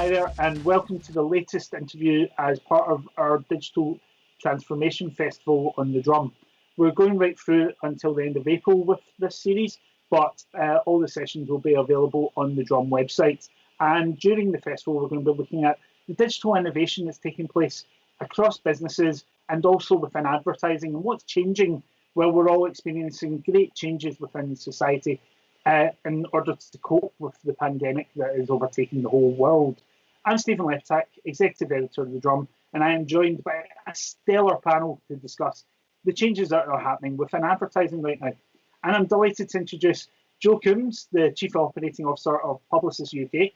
Hi there, and welcome to the latest interview as part of our Digital Transformation Festival on the Drum. We're going right through until the end of April with this series, but all the sessions will be available on the Drum website. And during the festival, we're going to be looking at the digital innovation that's taking place across businesses and also within advertising and what's changing. Well, we're all experiencing great changes within society in order to cope with the pandemic that is overtaking the whole world. I'm Stephen Lepitak, Executive Editor of The Drum, and I am joined by a stellar panel to discuss the changes that are happening within advertising right now. And I'm delighted to introduce Joe Coombs, the Chief Operating Officer of Publicis UK,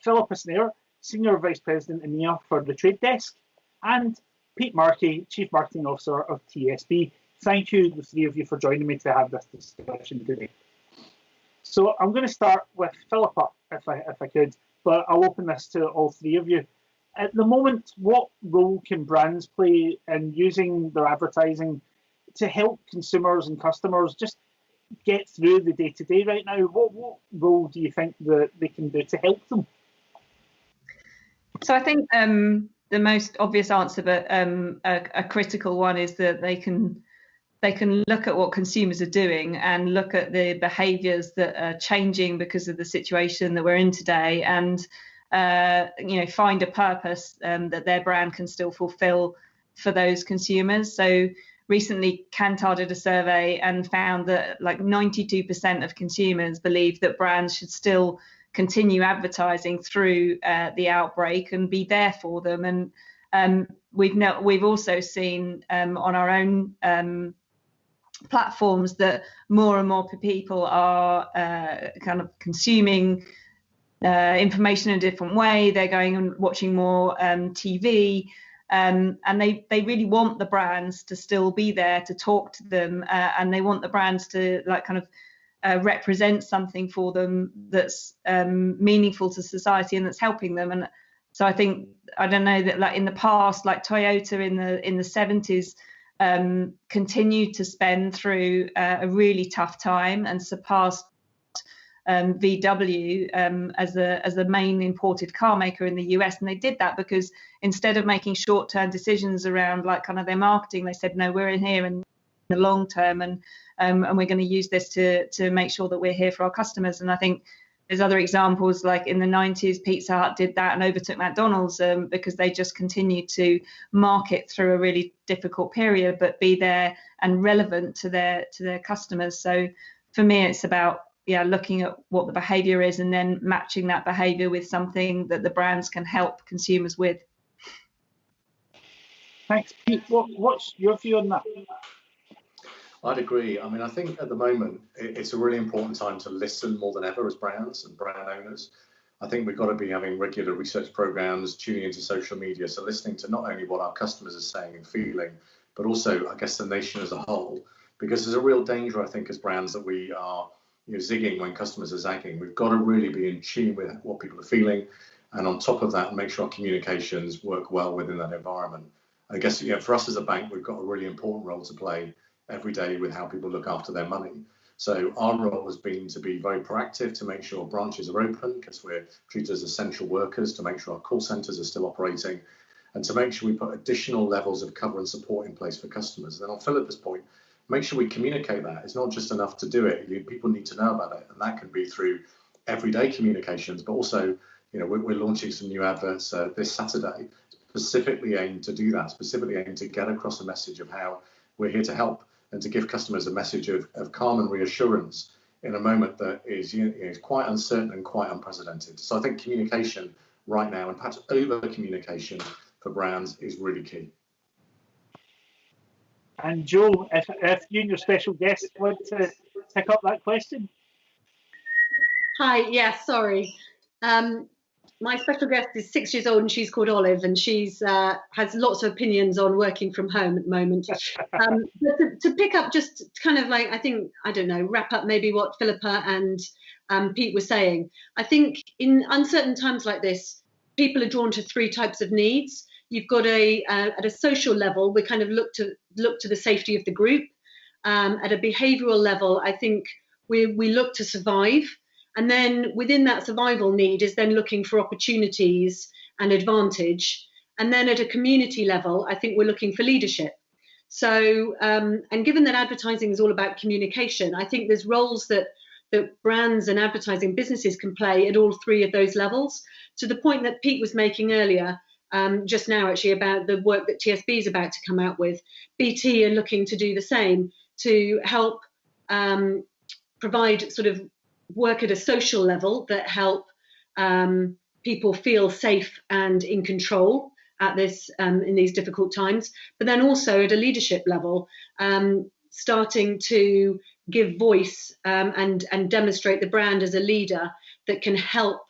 Philippa Snare, Senior Vice President EMEA for the Trade Desk, and Pete Markey, Chief Marketing Officer of TSB. Thank you, the three of you, for joining me to have this discussion today. So I'm going to start with Philippa, if I could, but I'll open this to all three of you. At the moment, what role can brands play in using their advertising to help consumers and customers just get through the day-to-day right now? What role do you think that they can do to help them? So I think the most obvious answer, but a critical one, is that they can look at what consumers are doing and look at the behaviours that are changing because of the situation that we're in today, and find a purpose that their brand can still fulfil for those consumers. So recently, Kantar did a survey and found that like 92% of consumers believe that brands should still continue advertising through the outbreak and be there for them. And we've also seen on our own platforms that more and more people are kind of consuming information in a different way. They're going and watching more TV, and they really want the brands to still be there to talk to them, and they want the brands to represent something for them that's meaningful to society and that's helping them. And so I think, I don't know, that like in the past, like Toyota in the 70s continued to spend through a really tough time and surpassed VW as the main imported car maker in the US. And they did that because instead of making short-term decisions around like kind of their marketing, they said, no, we're in here in the long term, and we're going to use this to make sure that we're here for our customers. And I think there's other examples, like in the 90s, Pizza Hut did that and overtook McDonald's because they just continued to market through a really difficult period, but be there and relevant to their customers. So for me, it's about looking at what the behaviour is and then matching that behaviour with something that the brands can help consumers with. Thanks, Pete. What's your view on that? I'd agree. I mean, I think at the moment it's a really important time to listen more than ever as brands and brand owners. I think we've got to be having regular research programs, tuning into social media, so listening to not only what our customers are saying and feeling, but also, I guess, the nation as a whole. Because there's a real danger, I think, as brands that we are zigging when customers are zagging. We've got to really be in tune with what people are feeling, and on top of that, make sure our communications work well within that environment. I guess for us as a bank, we've got a really important role to play every day with how people look after their money. So our role has been to be very proactive, to make sure branches are open because we're treated as essential workers, to make sure our call centres are still operating, and to make sure we put additional levels of cover and support in place for customers. And then on Philippa's point, make sure we communicate that. It's not just enough to do it. People need to know about it, and that can be through everyday communications, but also we're launching some new adverts this Saturday specifically aimed to do that, specifically aimed to get across a message of how we're here to help and to give customers a message of calm and reassurance in a moment that is quite uncertain and quite unprecedented. So I think communication right now, and perhaps over-communication for brands, is really key. And Joe, if you and your special guest want to pick up that question. Hi, yeah, sorry. My special guest is 6 years old and she's called Olive, and she's has lots of opinions on working from home at the moment. But to pick up, just kind of like, wrap up maybe what Philippa and Pete were saying. I think in uncertain times like this, people are drawn to three types of needs. You've got at a social level, we kind of look to the safety of the group. At a behavioural level, I think we look to survive. And then within that survival need is then looking for opportunities and advantage. And then at a community level, I think we're looking for leadership. So, and given that advertising is all about communication, I think there's roles that brands and advertising businesses can play at all three of those levels. To the point that Pete was making earlier, just now actually, about the work that TSB is about to come out with, BT are looking to do the same to help provide sort of work at a social level that help people feel safe and in control at this in these difficult times, but then also at a leadership level, starting to give voice and demonstrate the brand as a leader that can help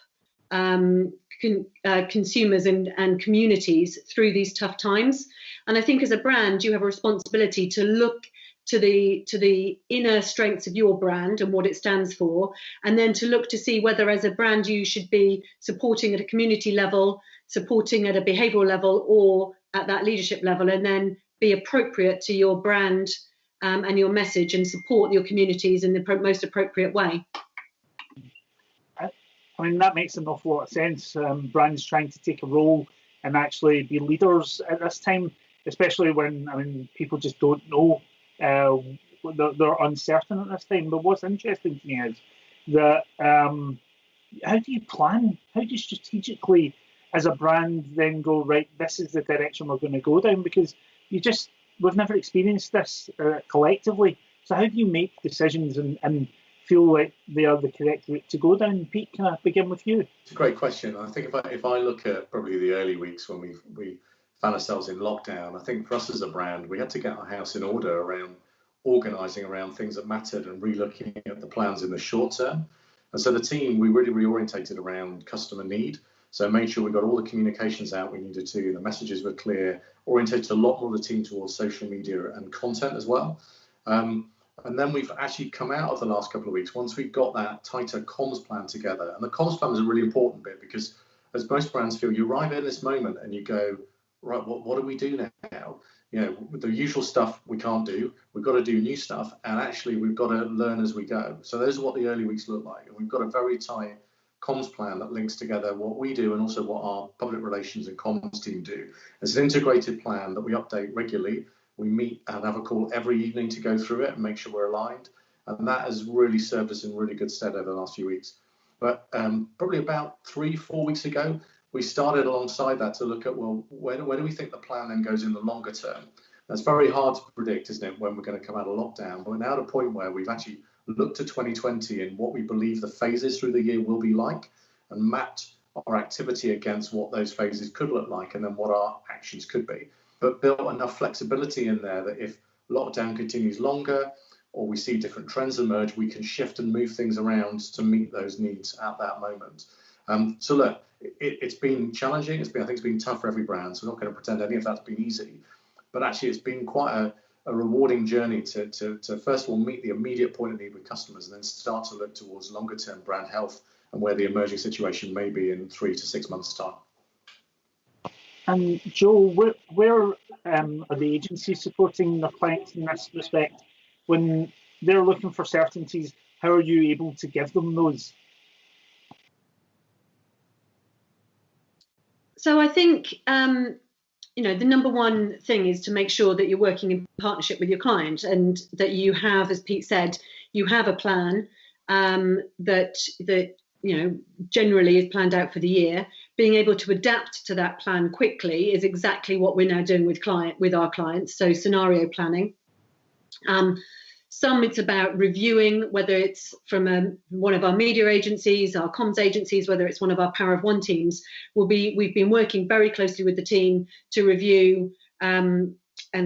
consumers and communities through these tough times. And I think as a brand, you have a responsibility to look to the inner strengths of your brand and what it stands for, and then to look to see whether as a brand you should be supporting at a community level, supporting at a behavioural level, or at that leadership level, and then be appropriate to your brand and your message, and support your communities in the most appropriate way. I mean, that makes an awful lot of sense. Brands trying to take a role and actually be leaders at this time, especially when, I mean, people just don't know. They're uncertain at this time. But what's interesting to me is that how do you plan? How do you strategically, as a brand, then go, right, this is the direction we're going to go down? Because we've never experienced this collectively. So how do you make decisions and feel like they are the correct route to go down? Pete, can I begin with you? It's a great question. I think if I look at probably the early weeks when we found ourselves in lockdown, I think for us as a brand, we had to get our house in order around organising around things that mattered and re-looking at the plans in the short term. And so the team, we really reorientated around customer need. So made sure we got all the communications out we needed to, the messages were clear, orientated a lot more of the team towards social media and content as well. And then we've actually come out of the last couple of weeks, once we've got that tighter comms plan together. And the comms plan is a really important bit, because as most brands feel, you arrive at this moment and you go, right, what do we do now? You know, the usual stuff we can't do. We've got to do new stuff. And actually, we've got to learn as we go. So those are what the early weeks look like. And we've got a very tight comms plan that links together what we do and also what our public relations and comms team do. It's an integrated plan that we update regularly. We meet and have a call every evening to go through it and make sure we're aligned. And that has really served us in really good stead over the last few weeks. But probably about 3-4 weeks ago, we started alongside that to look at, well, where do we think the plan then goes in the longer term? That's very hard to predict, isn't it, when we're going to come out of lockdown. But we're now at a point where we've actually looked at 2020 and what we believe the phases through the year will be like, and mapped our activity against what those phases could look like and then what our actions could be. But built enough flexibility in there that if lockdown continues longer or we see different trends emerge, we can shift and move things around to meet those needs at that moment. So look, it's been challenging. I think it's been tough for every brand. So we're not going to pretend any of that's been easy. But actually, it's been quite a rewarding journey to first of all meet the immediate point of need with customers, and then start to look towards longer term brand health and where the emerging situation may be in 3 to 6 months' time. And Joe, where are the agencies supporting their clients in this respect? When they're looking for certainties, how are you able to give them those? So I think, the number one thing is to make sure that you're working in partnership with your client, and that you have, as Pete said, you have a plan that generally is planned out for the year. Being able to adapt to that plan quickly is exactly what we're now doing with our clients. So scenario planning. Some it's about reviewing, whether it's from one of our media agencies, our comms agencies, whether it's one of our Power of One teams. We've been working very closely with the team to review and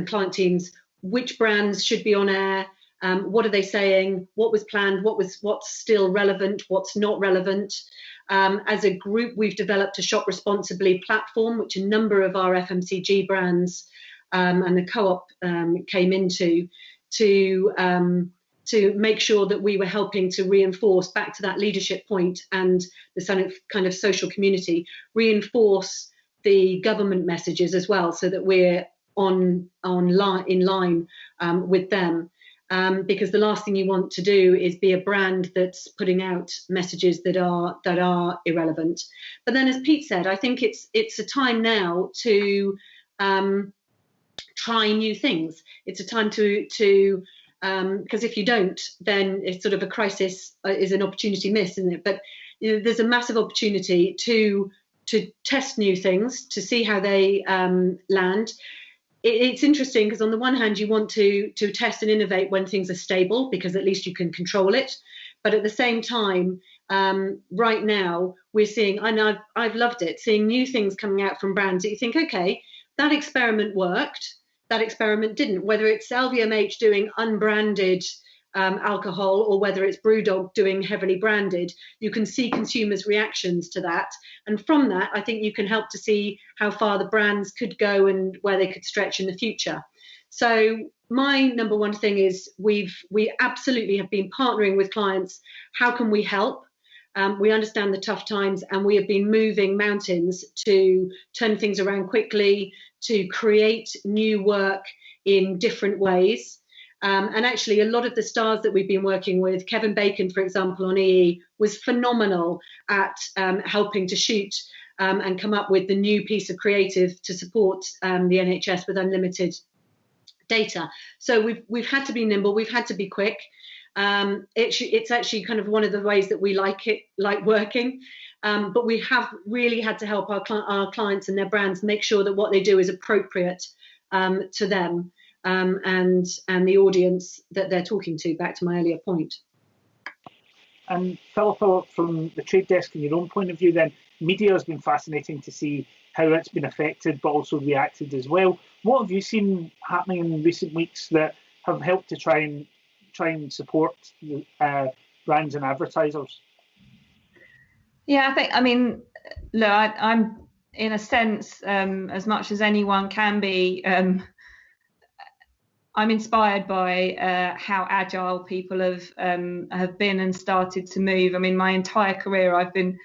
client teams which brands should be on air. What are they saying? What was planned? What's still relevant? What's not relevant? As a group, we've developed a Shop Responsibly platform, which a number of our FMCG brands and the co-op came into to make sure that we were helping to reinforce, back to that leadership point and the kind of social community, reinforce the government messages as well, so that we're in line with them. because the last thing you want to do is be a brand that's putting out messages that are irrelevant. But then, as Pete said, I think it's a time now to try new things. It's a time to because if you don't, then it's sort of a crisis is an opportunity missed, isn't it? But there's a massive opportunity to test new things, to see how they land. It's interesting because on the one hand, you want to test and innovate when things are stable, because at least you can control it. But at the same time, right now we're seeing, and I've loved it, seeing new things coming out from brands that you think, okay, that experiment worked, that experiment didn't. Whether it's LVMH doing unbranded alcohol or whether it's Brewdog doing heavily branded, you can see consumers' reactions to that. And from that, I think you can help to see how far the brands could go and where they could stretch in the future. So my number one thing is we absolutely have been partnering with clients. How can we help? We understand the tough times, and we have been moving mountains to turn things around quickly, to create new work in different ways. And actually, a lot of the stars that we've been working with, Kevin Bacon, for example, on EE, was phenomenal at helping to shoot and come up with the new piece of creative to support the NHS with unlimited data. So we've had to be nimble, we've had to be quick. It's actually kind of one of the ways that we like working. But we have really had to help our clients and their brands make sure that what they do is appropriate to them. And the audience that they're talking to, back to my earlier point. And Philippa, from the trade desk and your own point of view then, media has been fascinating to see how it's been affected but also reacted as well. What have you seen happening in recent weeks that have helped to try and support brands and advertisers? Yeah, look, I'm in a sense, as much as anyone can be, I'm inspired by how agile people have been and started to move. I mean, my entire career I've been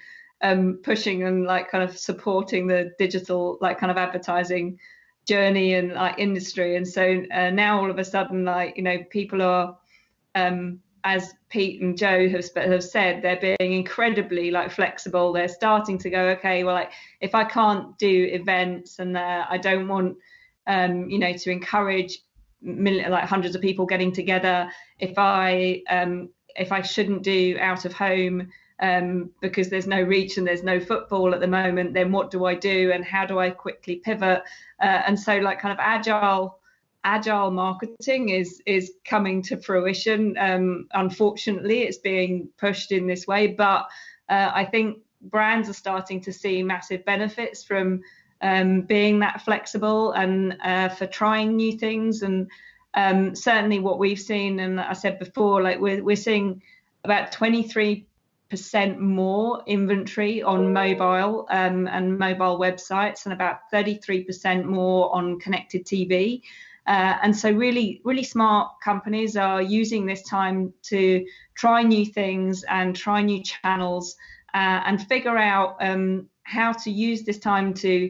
pushing and kind of supporting the digital advertising journey and industry. And so now all of a sudden, people are, as Pete and Joe have said, they're being incredibly flexible. They're starting to go, okay, well, if I can't do events and I don't want to encourage hundreds of people getting together, if I shouldn't do out of home because there's no reach and there's no football at the moment, then what do I do and how do I quickly pivot? And so kind of agile marketing is coming to fruition. Unfortunately, it's being pushed in this way, but I think brands are starting to see massive benefits from being that flexible and for trying new things. And certainly what we've seen, and I said before, we're seeing about 23% more inventory on mobile and mobile websites, and about 33% more on connected TV. And so really, really smart companies are using this time to try new things and try new channels and figure out how to use this time to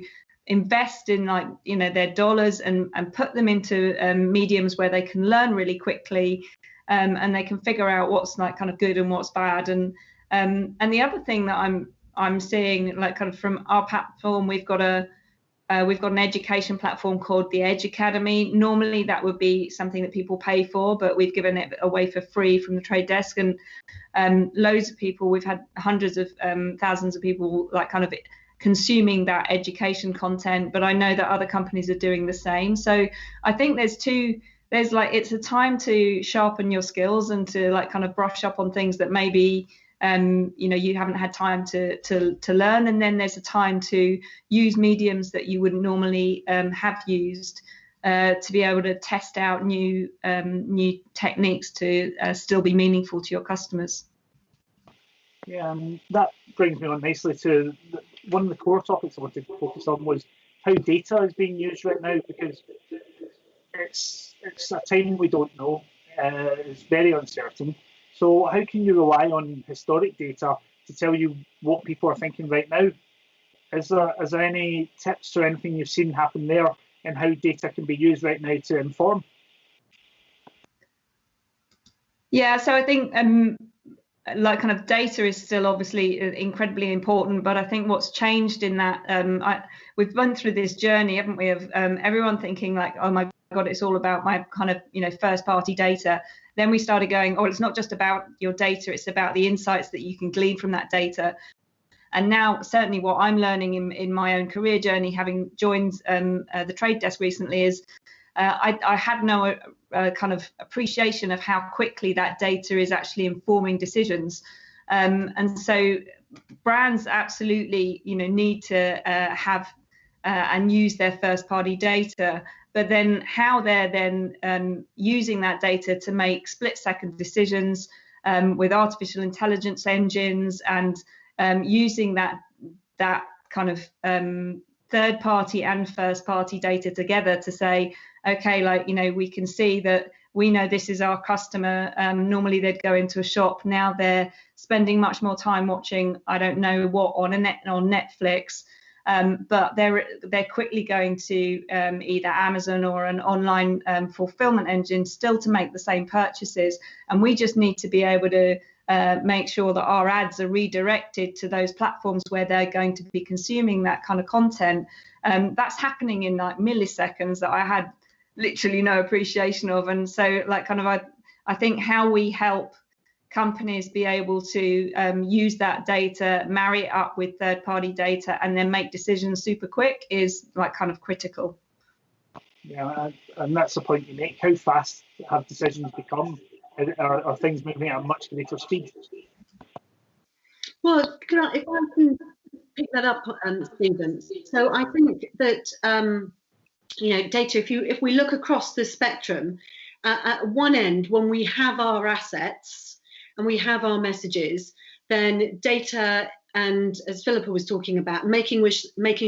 invest in their dollars and put them into mediums where they can learn really quickly and they can figure out what's kind of good and what's bad. And the other thing that I'm seeing kind of from our platform, we've got an education platform called the Edge Academy. Normally that would be something that people pay for, but we've given it away for free from the trade desk, and loads of people, we've had hundreds of thousands of people kind of consuming that education content, but I know that other companies are doing the same. So I think there's it's a time to sharpen your skills and to kind of brush up on things that maybe you haven't had time to learn, and then there's a time to use mediums that you wouldn't normally have used to be able to test out new techniques to still be meaningful to your customers. Yeah, that brings me on nicely to one of the core topics I wanted to focus on was how data is being used right now, because it's a time we don't know. It's very uncertain. So how can you rely on historic data to tell you what people are thinking right now? Is there any tips or anything you've seen happen there and how data can be used right now to inform? Yeah, so I think like kind of data is still obviously incredibly important, but I think what's changed in that we've run through this journey, haven't we, of everyone thinking like, oh my God, it's all about my kind of first party data. Then we started going, oh, it's not just about your data, it's about the insights that you can glean from that data. And now certainly what I'm learning in my own career journey, having joined the trade desk recently, is I had no kind of appreciation of how quickly that data is actually informing decisions. And so brands absolutely, need to have and use their first party data, but then how they're then using that data to make split second decisions with artificial intelligence engines, and using that kind of third party and first party data together to say, okay, like, we can see that we know this is our customer. Normally they'd go into a shop. Now they're spending much more time watching, I don't know what, on Netflix. But they're quickly going to either Amazon or an online fulfillment engine still to make the same purchases. And we just need to be able to make sure that our ads are redirected to those platforms where they're going to be consuming that kind of content. That's happening in like milliseconds that I had literally no appreciation of. And so like kind of I think how we help companies be able to use that data, marry it up with third-party data, and then make decisions super quick is like kind of critical. Yeah, and that's the point you make. How fast have decisions become? Are things moving at a much greater speed? Well, if I can pick that up, Stephen. So I think that data. If we look across the spectrum, at one end, when we have our assets and we have our messages, then data, and as Philippa was talking about, making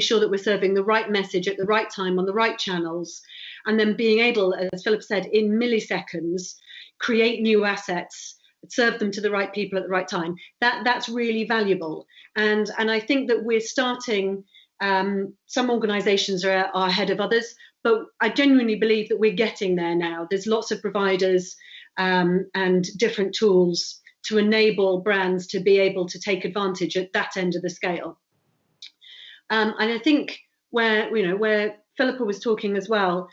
sure that we're serving the right message at the right time on the right channels, and then being able, as Philippa said, in milliseconds, create new assets, serve them to the right people at the right time. That's really valuable. And I think that we're starting, some organizations are ahead of others, but I genuinely believe that we're getting there now. There's lots of providers and different tools to enable brands to be able to take advantage at that end of the scale. And I think where Philippa was talking as well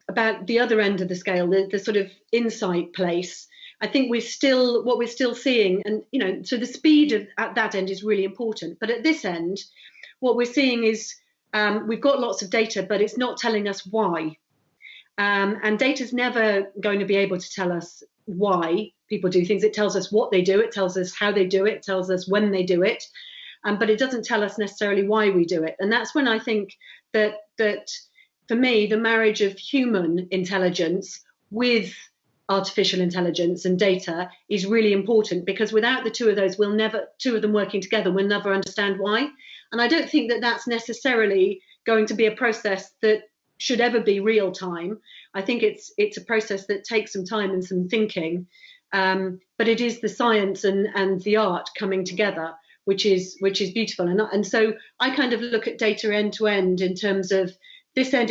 about the other end of the scale, the sort of insight place, I think what we're still seeing, and so the speed at that end is really important. But at this end, what we're seeing is we've got lots of data, but it's not telling us why. And data's never going to be able to tell us why people do things. It tells us what they do, it tells us how they do it, it tells us when they do it, but it doesn't tell us necessarily why we do it. And that's when I think that for me, the marriage of human intelligence with artificial intelligence and data is really important, because without the two of those, two of them working together, we'll never understand why. And I don't think that that's necessarily going to be a process that should ever be real time. I think it's a process that takes some time and some thinking, but it is the science and the art coming together, which is beautiful. And so I kind of look at data end to end in terms of this end,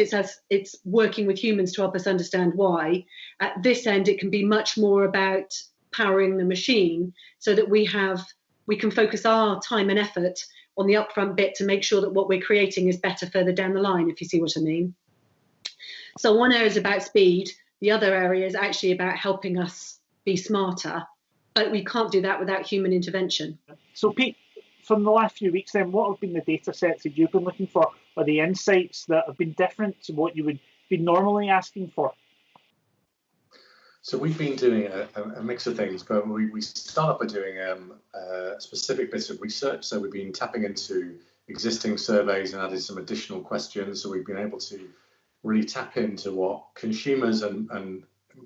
it's working with humans to help us understand why. At this end, it can be much more about powering the machine so that we can focus our time and effort on the upfront bit to make sure that what we're creating is better further down the line, if you see what I mean. So one area is about speed, the other area is actually about helping us be smarter, but we can't do that without human intervention. So Pete, from the last few weeks then, what have been the data sets that you've been looking for, or the insights that have been different to what you would be normally asking for? So we've been doing a mix of things, but we started by doing specific bits of research. So we've been tapping into existing surveys and added some additional questions. So we've been able to really tap into what consumers and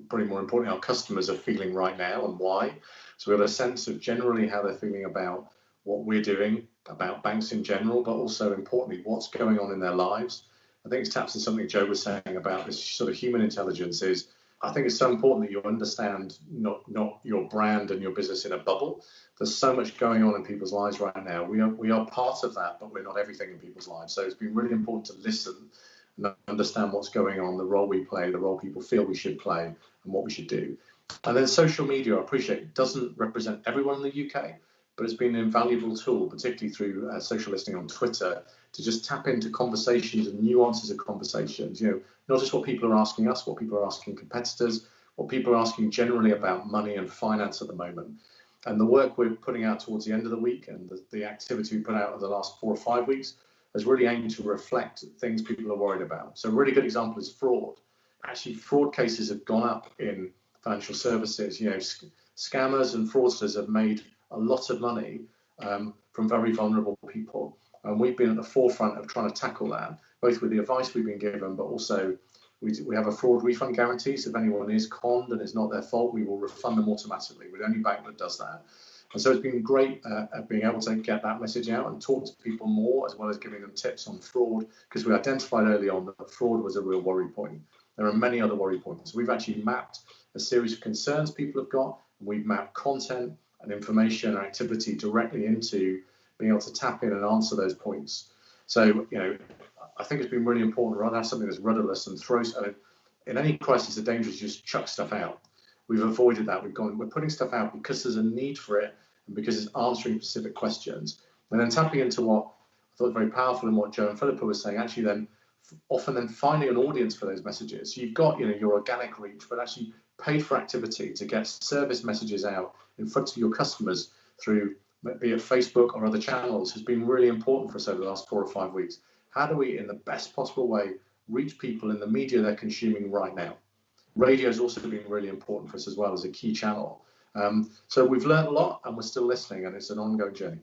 probably more importantly, our customers are feeling right now and why. So we have a sense of generally how they're feeling about what we're doing, about banks in general, but also importantly, what's going on in their lives. I think it taps into something Joe was saying about this sort of human intelligence is, I think it's so important that you understand not your brand and your business in a bubble. There's so much going on in people's lives right now. We are part of that, but we're not everything in people's lives. So it's been really important to listen and understand what's going on, the role we play, the role people feel we should play, and what we should do. And then social media, I appreciate, it doesn't represent everyone in the UK, but it's been an invaluable tool, particularly through social listening on Twitter, to just tap into conversations and nuances of conversations. You know, not just what people are asking us, what people are asking competitors, what people are asking generally about money and finance at the moment. And the work we're putting out towards the end of the week and the activity we put out over the last 4 or 5 weeks has really aimed to reflect things people are worried about. So a really good example is fraud. Actually, fraud cases have gone up in financial services. You know, scammers and fraudsters have made a lot of money from very vulnerable people. And we've been at the forefront of trying to tackle that, both with the advice we've been given, but also we have a fraud refund guarantee. So if anyone is conned and it's not their fault, we will refund them automatically. We're the only bank that does that. And so it's been great at being able to get that message out and talk to people more, as well as giving them tips on fraud, because we identified early on that fraud was a real worry point. There are many other worry points. We've actually mapped a series of concerns people have got, and we've mapped content and information and activity directly into being able to tap in and answer those points. So, you know, I think it's been really important rather than have something that's rudderless and throws. In any crisis, the danger is just chuck stuff out. We've avoided that. We're putting stuff out because there's a need for it and because it's answering specific questions. And then tapping into what I thought was very powerful and what Joe and Philippa was saying, actually then often then finding an audience for those messages. So you've got, you know, your organic reach, but actually paid for activity to get service messages out in front of your customers through, be it Facebook or other channels, has been really important for us over the last 4 or 5 weeks. How do we, in the best possible way, reach people in the media they're consuming right now? Radio has also been really important for us as well as a key channel. So we've learned a lot and we're still listening, and it's an ongoing journey.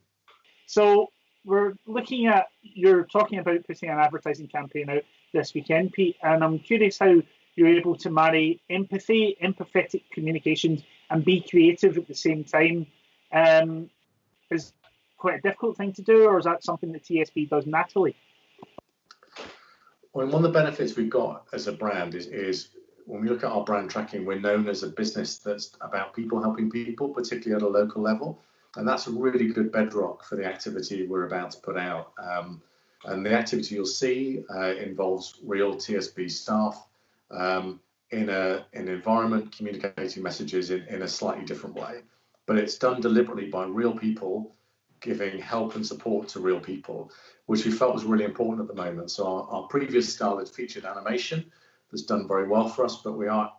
So we're looking at, you're talking about putting an advertising campaign out this weekend, Pete, and I'm curious how you're able to marry empathy, empathetic communications, and be creative at the same time. Is quite a difficult thing to do, or is that something that TSB does naturally? Well, one of the benefits we've got as a brand is when we look at our brand tracking, we're known as a business that's about people helping people, particularly at a local level. And that's a really good bedrock for the activity we're about to put out. And the activity you'll see involves real TSB staff in an environment communicating messages in a slightly different way. But it's done deliberately by real people giving help and support to real people, which we felt was really important at the moment. So our previous style had featured animation that's done very well for us, but we are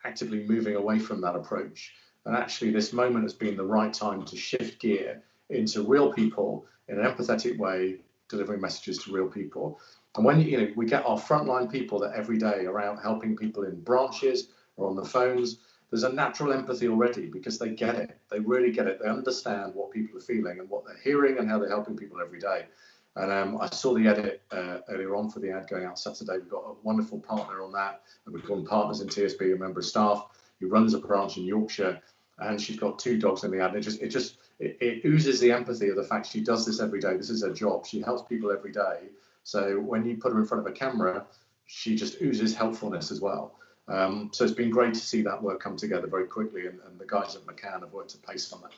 actively moving away from that approach. And actually this moment has been the right time to shift gear into real people in an empathetic way, delivering messages to real people. And when we get our frontline people that every day are out helping people in branches or on the phones, there's a natural empathy already because they get it. They really get it. They understand what people are feeling and what they're hearing and how they're helping people every day. And I saw the edit earlier on for the ad going out Saturday. We've got a wonderful partner on that. And we've got partners in TSB, a member of staff who runs a branch in Yorkshire. And she's got 2 dogs in the ad. It oozes the empathy of the fact she does this every day. This is her job. She helps people every day. So when you put her in front of a camera, she just oozes helpfulness as well. So it's been great to see that work come together very quickly, and the guys at McCann have worked at pace on that.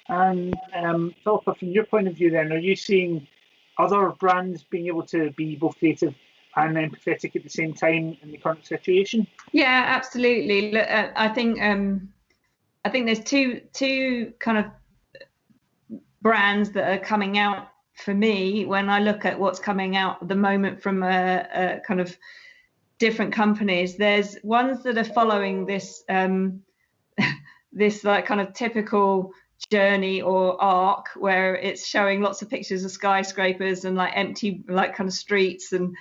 And Philippa, from your point of view then, are you seeing other brands being able to be both creative and empathetic at the same time in the current situation? Yeah, absolutely. Look, I think there's two kind of brands that are coming out for me when I look at what's coming out at the moment from a kind of different companies. There's ones that are following this this like kind of typical journey or arc where it's showing lots of pictures of skyscrapers and like empty like kind of streets and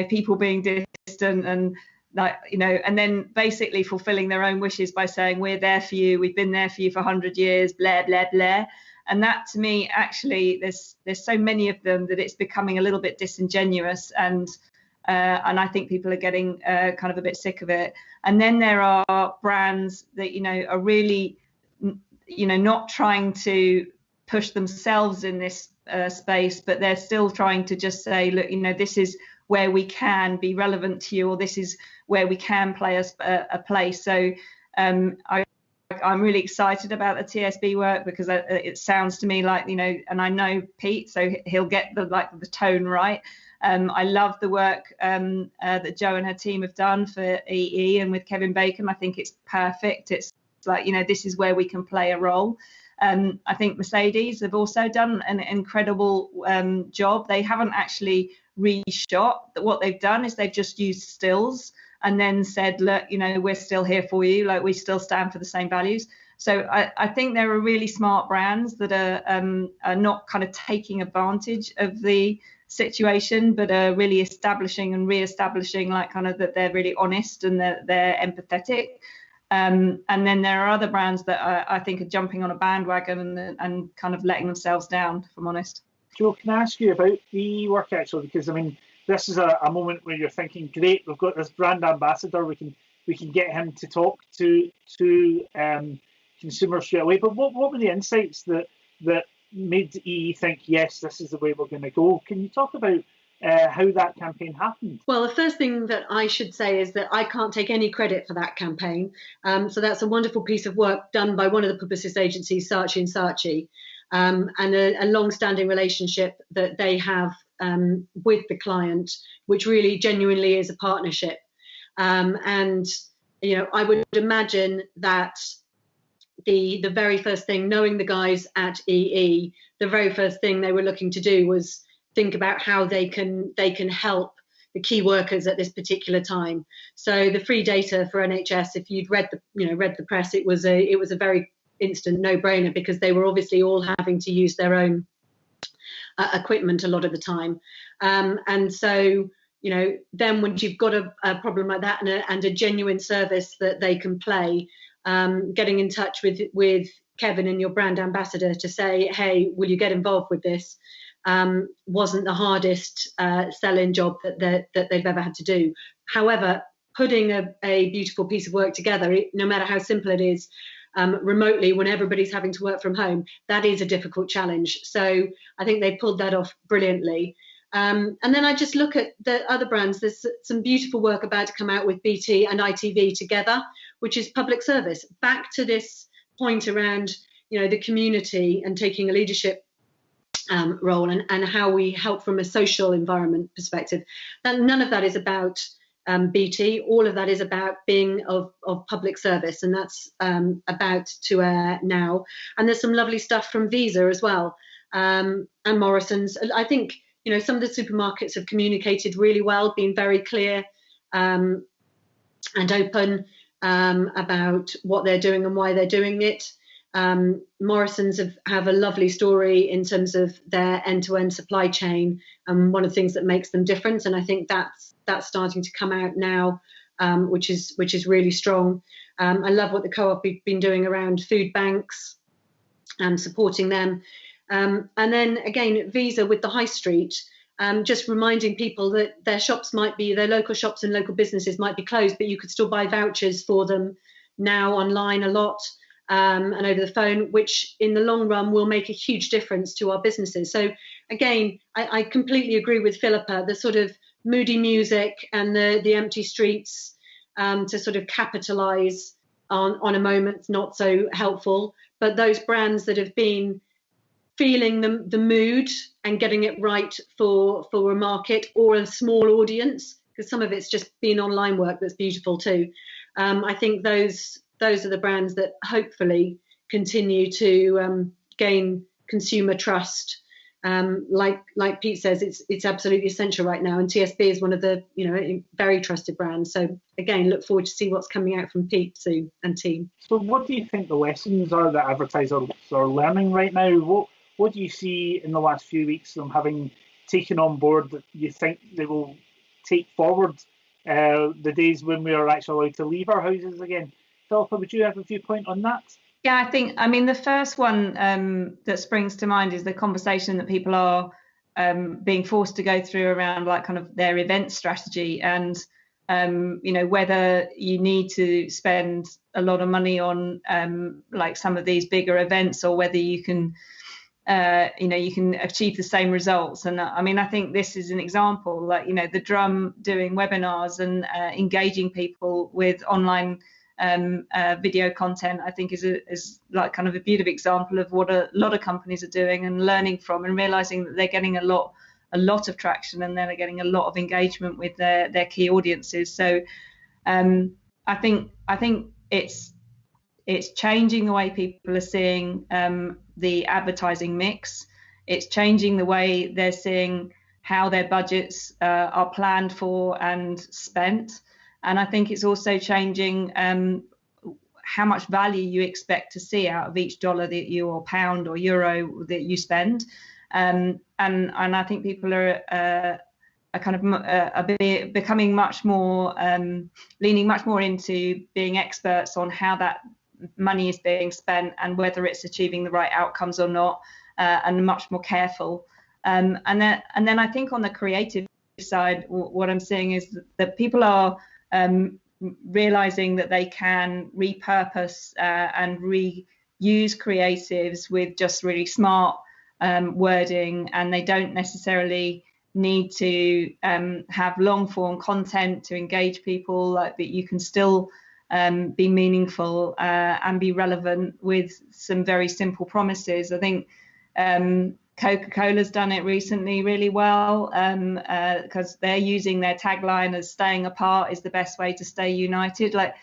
people being distant and like and then basically fulfilling their own wishes by saying we're there for you, we've been there for you for 100 years, blah blah blah. And that to me actually there's so many of them that it's becoming a little bit disingenuous, and I think people are getting kind of a bit sick of it. And then there are brands that are really not trying to push themselves in this space, but they're still trying to just say, look, this is where we can be relevant to you, or this is where we can play a place. So I'm really excited about the TSB work because it sounds to me like, and I know Pete, so he'll get the tone right. I love the work that Jo and her team have done for EE and with Kevin Bacon. I think it's perfect. It's like, this is where we can play a role. I think Mercedes have also done an incredible job. They haven't actually reshot. What they've done is they've just used stills and then said, look, we're still here for you. Like, we still stand for the same values. So I think there are really smart brands that are not kind of taking advantage of the situation, but are really establishing and re-establishing, like, kind of that they're really honest and that they're empathetic. And then there are other brands that I think are jumping on a bandwagon and kind of letting themselves down, if I'm honest. Jo, can I ask you about the work actually? Because this is a moment where you're thinking, great, we've got this brand ambassador, we can get him to talk to consumers straight away. But what were the insights that made EE think, yes, this is the way we're going to go? Can you talk about how that campaign happened? Well, the first thing that I should say is that I can't take any credit for that campaign. So that's a wonderful piece of work done by one of the publicist agencies, Saatchi & Saatchi, and a long-standing relationship that they have with the client, which really genuinely is a partnership. And I would imagine that the very first thing, knowing the guys at EE, the very first thing they were looking to do was think about how they can help the key workers at this particular time. So the free data for NHS, if you'd read the press, it was a very instant no-brainer, because they were obviously all having to use their own equipment a lot of the time. And so, then once you've got a problem like that and a genuine service that they can play, getting in touch with Kevin and your brand ambassador to say, hey, will you get involved with this? Wasn't the hardest sell-in job that they've ever had to do. However, putting a beautiful piece of work together, no matter how simple it is, remotely, when everybody's having to work from home, that is a difficult challenge. So I think they pulled that off brilliantly. And then I just look at the other brands. There's some beautiful work about to come out with BT and ITV together, which is public service. Back to this point around, the community and taking a leadership role and how we help from a social environment perspective. None of that is about BT. All of that is about being of public service, and that's about to air now. And there's some lovely stuff from Visa as well, and Morrison's. I think some of the supermarkets have communicated really well, been very clear and open about what they're doing and why they're doing it. Morrison's have a lovely story in terms of their end-to-end supply chain, and one of the things that makes them different. And I think that's starting to come out now, which is really strong. I love what the Co-op have been doing around food banks and supporting them. And then again, Visa with the high street, just reminding people that their local shops and local businesses might be closed, but you could still buy vouchers for them now online a lot. And over the phone, which in the long run will make a huge difference to our businesses. So again, I completely agree with Philippa, the sort of moody music and the empty streets to sort of capitalise on a moment's not so helpful. But those brands that have been feeling the mood and getting it right for a market or a small audience, because some of it's just been online work that's beautiful too. I think those are the brands that hopefully continue to gain consumer trust. Like Pete says, it's absolutely essential right now, and TSB is one of the very trusted brands. So again, look forward to see what's coming out from Pete soon and team. So what do you think the lessons are that advertisers are learning right now? What do you see in the last few weeks them having taken on board that you think they will take forward the days when we are actually allowed to leave our houses again? Philippa, would you have a viewpoint on that? Yeah, the first one that springs to mind is the conversation that people are being forced to go through around like kind of their event strategy and, whether you need to spend a lot of money on like some of these bigger events or whether you can, you can achieve the same results. And I think this is an example, like, the Drum doing webinars and engaging people with online video content, I think is like kind of a beautiful example of what a lot of companies are doing and learning from and realizing that they're getting a lot a lot of traction, and they're getting a lot of engagement with their key audiences. So I think it's changing the way people are seeing the advertising mix. It's changing the way they're seeing how their budgets are planned for and spent. And I think it's also changing how much value you expect to see out of each dollar that you, or pound or euro that you spend. And I think people are becoming much more, leaning much more into being experts on how that money is being spent and whether it's achieving the right outcomes or not, and much more careful. And then I think on the creative side, what I'm seeing is that people are realizing that they can repurpose and reuse creatives with just really smart wording, and they don't necessarily need to have long form content to engage people, but you can still be meaningful and be relevant with some very simple promises. I think Coca-Cola's done it recently really well, because they're using their tagline as "staying apart is the best way to stay united." Like,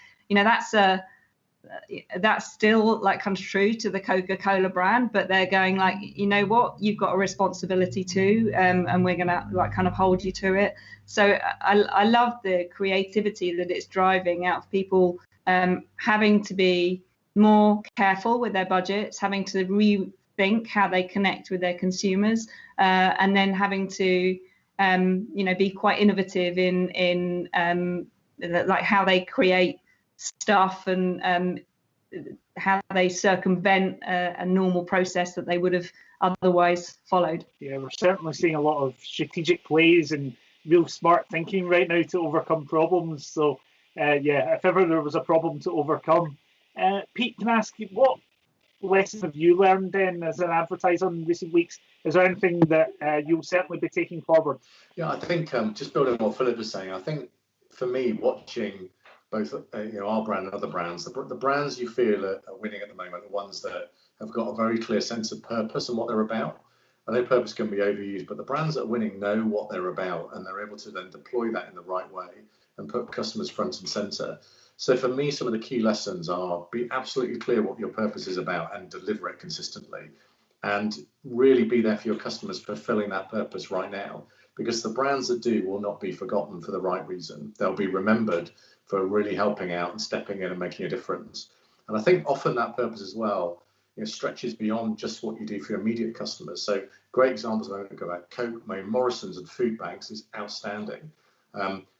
that's still like comes true to the Coca-Cola brand, but they're going like, you know what, you've got a responsibility too, and we're gonna like kind of hold you to it. So I love the creativity that it's driving out of people, having to be more careful with their budgets, having to rethink how they connect with their consumers, and then having to be quite innovative in like how they create stuff and how they circumvent a normal process that they would have otherwise followed. Yeah, we're certainly seeing a lot of strategic plays and real smart thinking right now to overcome problems. So if ever there was a problem to overcome. Pete, can I ask you, what lessons have you learned then as an advertiser in recent weeks? Is there anything that you'll certainly be taking forward? Yeah, I think just building on what Philippa was saying, I think for me, watching both our brand and other brands, the brands you feel are winning at the moment are ones that have got a very clear sense of purpose and what they're about. I know purpose can be overused, but the brands that are winning know what they're about, and they're able to then deploy that in the right way and put customers front and center. So for me, some of the key lessons are: be absolutely clear what your purpose is about and deliver it consistently, and really be there for your customers, fulfilling that purpose right now, because the brands that do will not be forgotten for the right reason. They'll be remembered for really helping out and stepping in and making a difference. And I think often that purpose as well stretches beyond just what you do for your immediate customers. So great examples I go back, Coke, Morrison's and food banks is outstanding.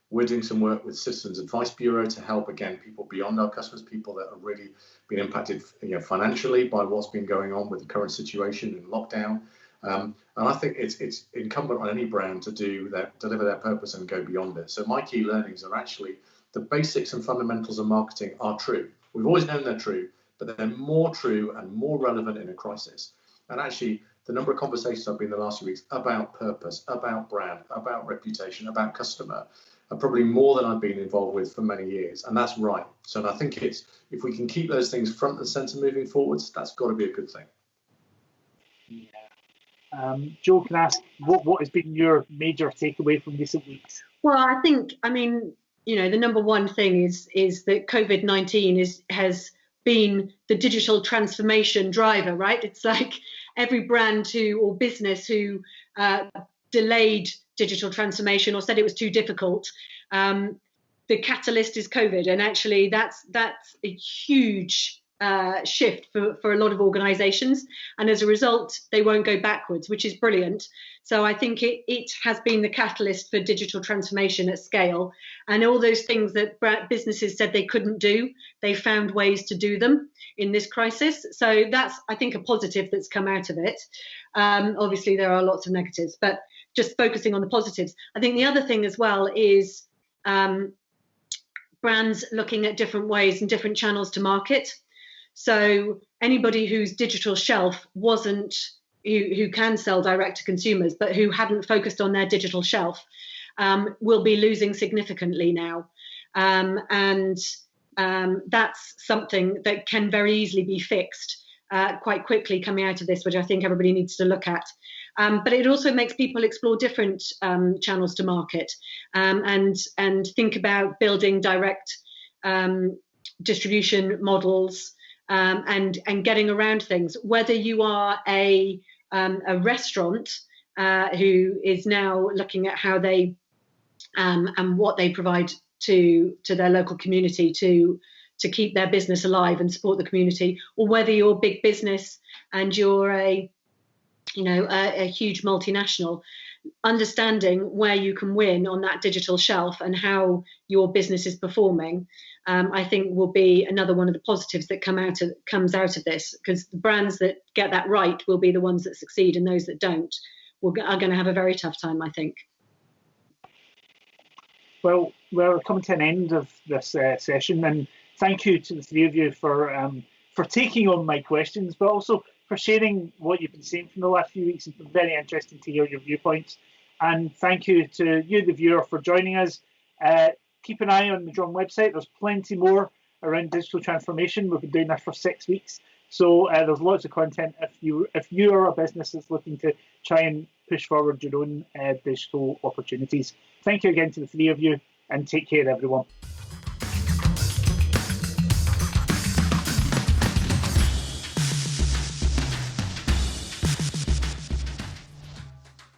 We're doing some work with Citizens Advice Bureau to help, again, people beyond our customers, people that are really being impacted financially by what's been going on with the current situation in lockdown. And I think it's incumbent on any brand to deliver their purpose and go beyond it. So my key learnings are actually the basics and fundamentals of marketing are true. We've always known they're true, but they're more true and more relevant in a crisis. And actually, the number of conversations I've been in the last few weeks about purpose, about brand, about reputation, about customer are probably more than I've been involved with for many years. And that's right. So I think if we can keep those things front and center moving forwards, that's got to be a good thing. Yeah. Joe, can I ask, what has been your major takeaway from recent weeks? Well, the number one thing is that COVID-19 has been the digital transformation driver, right? It's like every brand or business who delayed digital transformation or said it was too difficult, the catalyst is COVID, and actually that's a huge shift for a lot of organizations, and as a result they won't go backwards, which is brilliant. So I think it has been the catalyst for digital transformation at scale, and all those things that businesses said they couldn't do, they found ways to do them in this crisis. So that's, I think, a positive that's come out of it. Obviously there are lots of negatives, but just focusing on the positives. I think the other thing as well is brands looking at different ways and different channels to market. So anybody whose digital shelf wasn't, who can sell direct to consumers, but who hadn't focused on their digital shelf, will be losing significantly now. And that's something that can very easily be fixed quite quickly coming out of this, which I think everybody needs to look at. But it also makes people explore different channels to market, and think about building direct distribution models, and getting around things. Whether you are a restaurant who is now looking at how they and what they provide to their local community to keep their business alive and support the community, or whether you're a big business and you're a huge multinational, understanding where you can win on that digital shelf and how your business is performing, I think will be another one of the positives that comes out of this, because the brands that get that right will be the ones that succeed, and those that don't are going to have a very tough time, I think. Well, we're coming to an end of this session, and thank you to the three of you for taking on my questions, but also for sharing what you've been saying from the last few weeks. It's been very interesting to hear your viewpoints. And thank you to you, the viewer, for joining us. Keep an eye on the Drum website. There's plenty more around digital transformation. We've been doing this for 6 weeks. So there's lots of content if you are a business that's looking to try and push forward your own digital opportunities. Thank you again to the three of you, and take care, everyone.